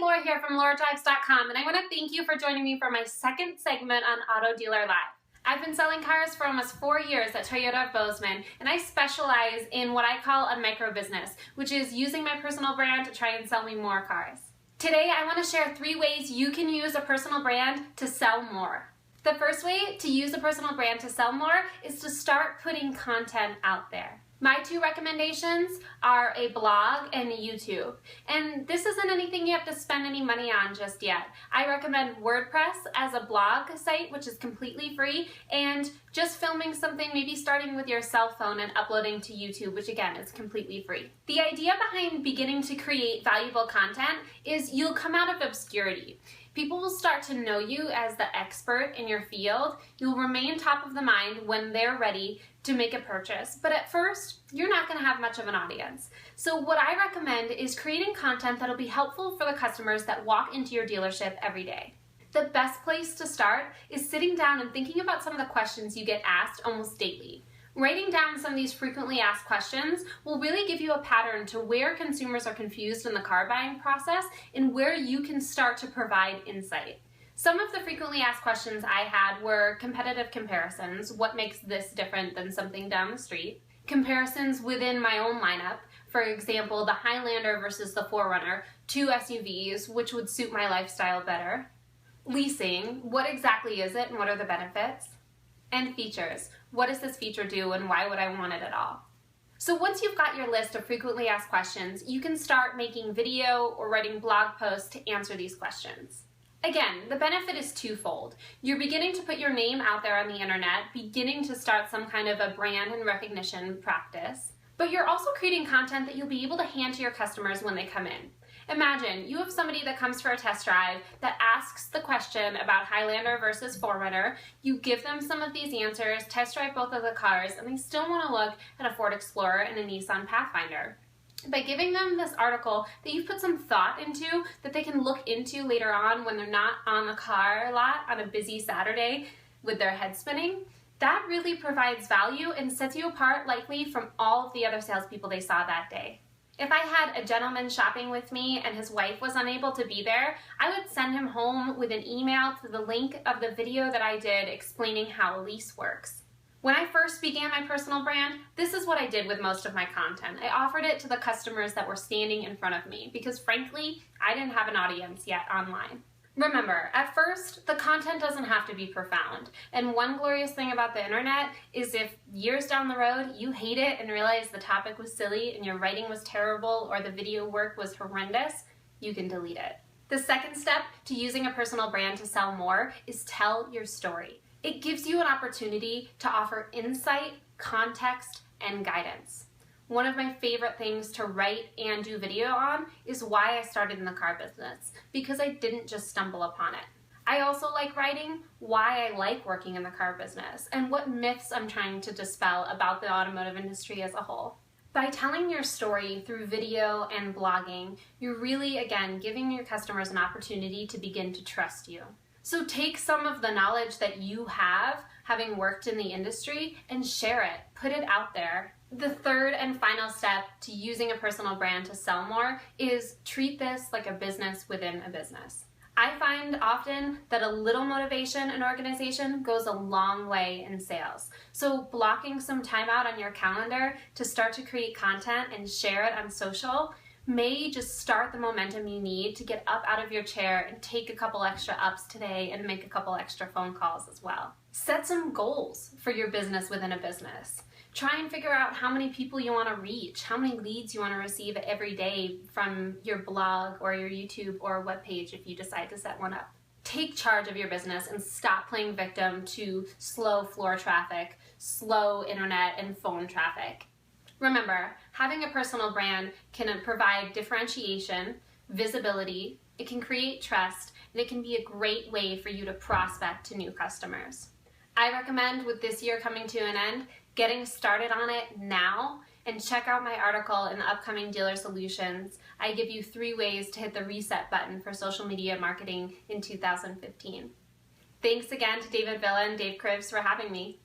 Laura here from LauraDrives.com, and I want to thank you for joining me for my second segment on Auto Dealer Live. I've been selling cars for almost 4 years at Toyota of Bozeman, and I specialize in what I call a micro business, which is using my personal brand to try and sell me more cars. Today, I want to share 3 ways you can use a personal brand to sell more. The first way to use a personal brand to sell more is to start putting content out there. My 2 recommendations are a blog and YouTube. And this isn't anything you have to spend any money on just yet. I recommend WordPress as a blog site, which is completely free, and just filming something, maybe starting with your cell phone and uploading to YouTube, which again is completely free. The idea behind beginning to create valuable content is you'll come out of obscurity. People will start to know you as the expert in your field. You'll remain top of the mind when they're ready to make a purchase. But at first, you're not going to have much of an audience. So what I recommend is creating content that'll be helpful for the customers that walk into your dealership every day. The best place to start is sitting down and thinking about some of the questions you get asked almost daily. Writing down some of these frequently asked questions will really give you a pattern to where consumers are confused in the car buying process and where you can start to provide insight. Some of the frequently asked questions I had were competitive comparisons, what makes this different than something down the street, comparisons within my own lineup, for example, the Highlander versus the 4Runner, 2 SUVs, which would suit my lifestyle better, leasing, what exactly is it and what are the benefits, and features. What does this feature do and why would I want it at all? So once you've got your list of frequently asked questions, you can start making video or writing blog posts to answer these questions. Again, the benefit is twofold. You're beginning to put your name out there on the internet, beginning to start some kind of a brand and recognition practice, but you're also creating content that you'll be able to hand to your customers when they come in. Imagine you have somebody that comes for a test drive that asks the question about Highlander versus 4Runner. You give them some of these answers, test drive both of the cars, and they still want to look at a Ford Explorer and a Nissan Pathfinder. By giving them this article that you've put some thought into that they can look into later on when they're not on the car lot on a busy Saturday with their head spinning, that really provides value and sets you apart likely from all of the other salespeople they saw that day. If I had a gentleman shopping with me and his wife was unable to be there, I would send him home with an email to the link of the video that I did explaining how a lease works. When I first began my personal brand, this is what I did with most of my content. I offered it to the customers that were standing in front of me because frankly, I didn't have an audience yet online. Remember, at first, the content doesn't have to be profound. And one glorious thing about the internet is if years down the road you hate it and realize the topic was silly and your writing was terrible or the video work was horrendous, you can delete it. The second step to using a personal brand to sell more is tell your story. It gives you an opportunity to offer insight, context, and guidance. One of my favorite things to write and do video on is why I started in the car business, because I didn't just stumble upon it. I also like writing why I like working in the car business and what myths I'm trying to dispel about the automotive industry as a whole. By telling your story through video and blogging, you're really, again, giving your customers an opportunity to begin to trust you. So take some of the knowledge that you have, having worked in the industry, and share it. Put it out there. The third and final step to using a personal brand to sell more is treat this like a business within a business. I find often that a little motivation and organization goes a long way in sales. So blocking some time out on your calendar to start to create content and share it on social may just start the momentum you need to get up out of your chair and take a couple extra ups today and make a couple extra phone calls as well. Set some goals for your business within a business. Try and figure out how many people you want to reach, how many leads you want to receive every day from your blog or your YouTube or webpage if you decide to set one up. Take charge of your business and stop playing victim to slow floor traffic, slow internet and phone traffic. Remember, having a personal brand can provide differentiation, visibility, it can create trust, and it can be a great way for you to prospect to new customers. I recommend, with this year coming to an end, getting started on it now and check out my article in the upcoming Dealer Solutions. I give you 3 ways to hit the reset button for social media marketing in 2015. Thanks again to David Villa and Dave Cribs for having me.